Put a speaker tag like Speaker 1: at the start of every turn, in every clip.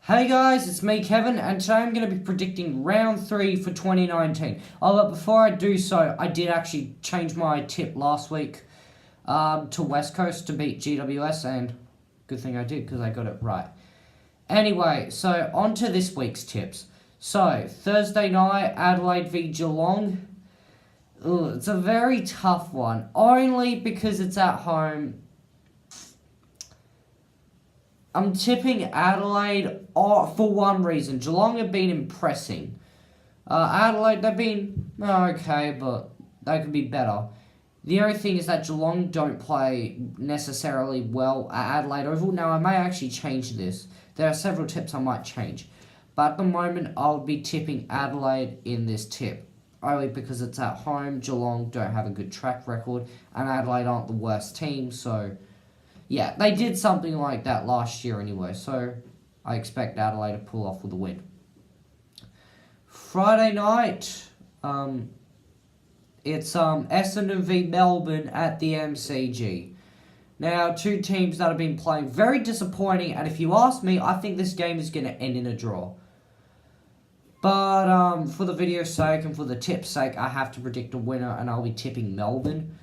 Speaker 1: Hey guys, it's me Kevin, and today I'm going to be predicting round 3 for 2019. Oh, but before I do so, I did actually change my tip last week to West Coast to beat GWS, and good thing I did because I got it right. Anyway, so on to this week's tips. So, Thursday night, Adelaide v Geelong. It's a very tough one, only because it's at home. I'm tipping Adelaide for one reason. Geelong have been impressing. Adelaide, they've been okay, but they could be better. The only thing is that Geelong don't play necessarily well at Adelaide Oval. Now, I may actually change this. There are several tips I might change. But at the moment, I'll be tipping Adelaide in this tip. Only because it's at home. Geelong don't have a good track record. And Adelaide aren't the worst team, so... yeah, they did something like that last year anyway, so I expect Adelaide to pull off with a win. Friday night, it's Essendon v Melbourne at the MCG. Now, two teams that have been playing very disappointing, and if you ask me, I think this game is going to end in a draw. But for the video's sake and for the tip's sake, I have to predict a winner, and I'll be tipping Melbourne.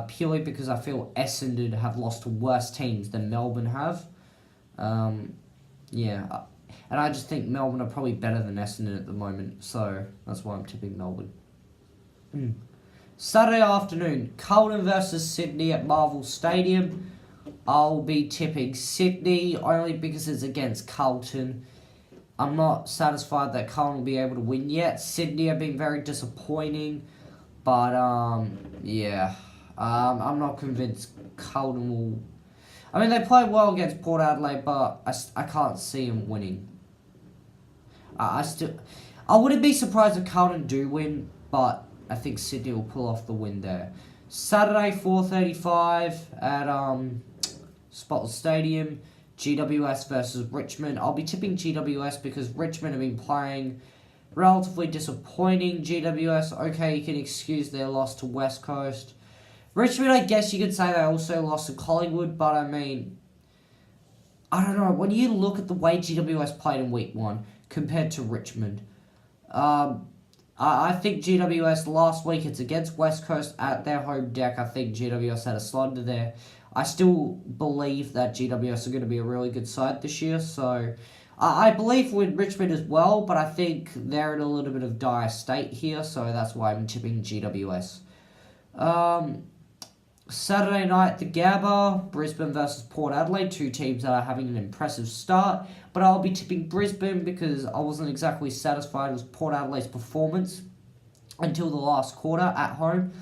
Speaker 1: Purely because I feel Essendon have lost to worse teams than Melbourne have. Yeah. And I just think Melbourne are probably better than Essendon at the moment. So, that's why I'm tipping Melbourne. Saturday afternoon, Carlton versus Sydney at Marvel Stadium. I'll be tipping Sydney only because it's against Carlton. I'm not satisfied that Carlton will be able to win yet. Sydney have been very disappointing. But, yeah... I'm not convinced Carlton will... I mean, they played well against Port Adelaide, but I can't see them winning. I wouldn't be surprised if Carlton do win, but I think Sydney will pull off the win there. Saturday, 4:35 at Spotless Stadium, GWS versus Richmond. I'll be tipping GWS because Richmond have been playing relatively disappointing. GWS, okay, you can excuse their loss to West Coast. Richmond, I guess you could say they also lost to Collingwood, but I mean, I don't know. When you look at the way GWS played in week 1 compared to Richmond, I think GWS last week, it's against West Coast at their home deck. I think GWS had a slide there. I still believe that GWS are going to be a really good side this year, so I believe with Richmond as well, but I think they're in a little bit of dire state here, so that's why I'm tipping GWS. Saturday night, the Gabba, Brisbane versus Port Adelaide, two teams that are having an impressive start, but I'll be tipping Brisbane because I wasn't exactly satisfied with Port Adelaide's performance until the last quarter at home,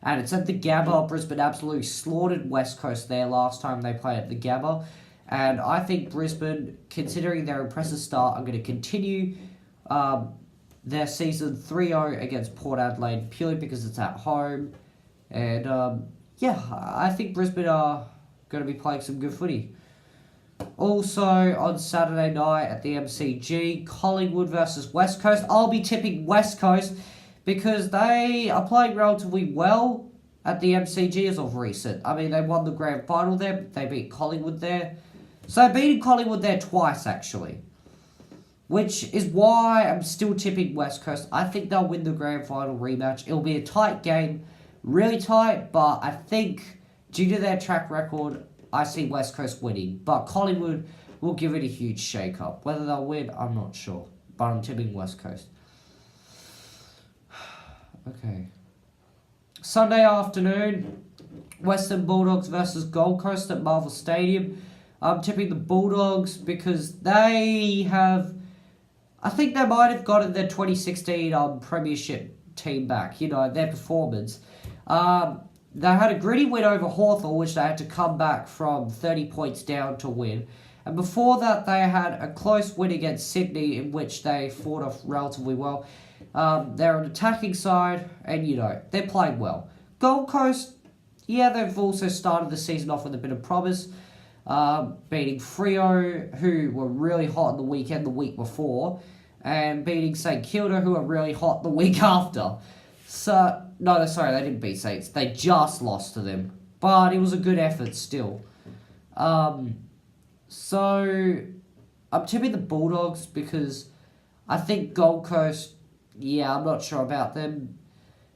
Speaker 1: and it's at the Gabba. Brisbane absolutely slaughtered West Coast there last time they played at the Gabba, and I think Brisbane, considering their impressive start, are going to continue their season 3-0 against Port Adelaide purely because it's at home, and yeah, I think Brisbane are going to be playing some good footy. Also, on Saturday night at the MCG, Collingwood versus West Coast. I'll be tipping West Coast because they are playing relatively well at the MCG as of recent. I mean, they won the grand final there. They beat Collingwood there. So, beating Collingwood there twice, actually. Which is why I'm still tipping West Coast. I think they'll win the grand final rematch. It'll be a tight game. Really tight, but I think due to their track record, I see West Coast winning. But Collingwood will give it a huge shake-up. Whether they'll win, I'm not sure. But I'm tipping West Coast. Okay. Sunday afternoon, Western Bulldogs versus Gold Coast at Marvel Stadium. I'm tipping the Bulldogs because they have... I think they might have gotten their 2016 Premiership team back. You know, their performance. They had a gritty win over Hawthorn, which they had to come back from 30 points down to win. And before that, they had a close win against Sydney, in which they fought off relatively well. They're an attacking side, and, you know, they're playing well. Gold Coast, yeah, they've also started the season off with a bit of promise, beating Freo, who were really hot on the weekend the week before, and beating St Kilda, who were really hot the week after. So, no, sorry, they didn't beat Saints. They just lost to them. But it was a good effort still. So, I'm tipping the Bulldogs because I think Gold Coast, yeah, I'm not sure about them.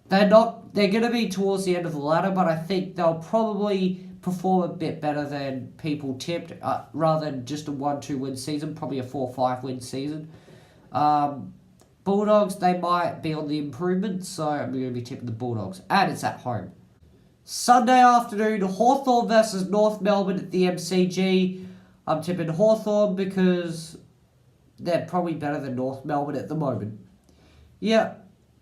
Speaker 1: They're going to be towards the end of the ladder, but I think they'll probably perform a bit better than people tipped, rather than just a 1-2 win season, probably a 4-5 win season. Bulldogs, they might be on the improvement, so I'm going to be tipping the Bulldogs, and it's at home. Sunday afternoon, Hawthorn versus North Melbourne at the MCG. I'm tipping Hawthorn because they're probably better than North Melbourne at the moment. Yeah,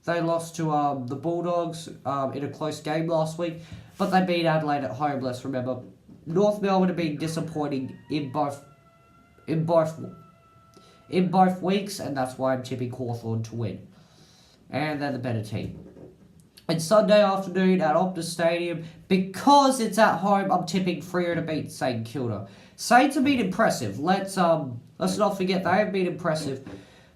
Speaker 1: they lost to the Bulldogs in a close game last week, but they beat Adelaide at home, let's remember. North Melbourne have been disappointing in both weeks, and that's why I'm tipping Hawthorn to win. And they're the better team. And Sunday afternoon at Optus Stadium, because it's at home, I'm tipping Freo to beat St Kilda. Saints have been impressive. Let's not forget they have been impressive.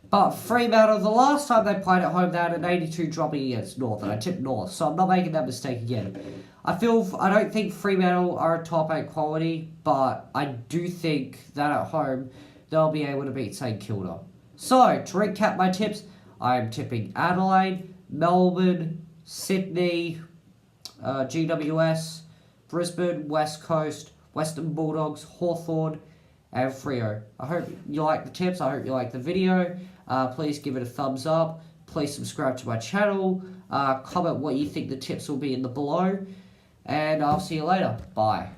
Speaker 1: But Fremantle, the last time they played at home, they had an 82 dropping against North, and I tipped North, so I'm not making that mistake again. I don't think Fremantle are a top 8 quality, but I do think that at home they'll be able to beat St Kilda. So, to recap my tips, I am tipping Adelaide, Melbourne, Sydney, GWS, Brisbane, West Coast, Western Bulldogs, Hawthorn, and Freo. I hope you like the tips. I hope you like the video. Please give it a thumbs up. Please subscribe to my channel. Comment what you think the tips will be in the below. And I'll see you later. Bye.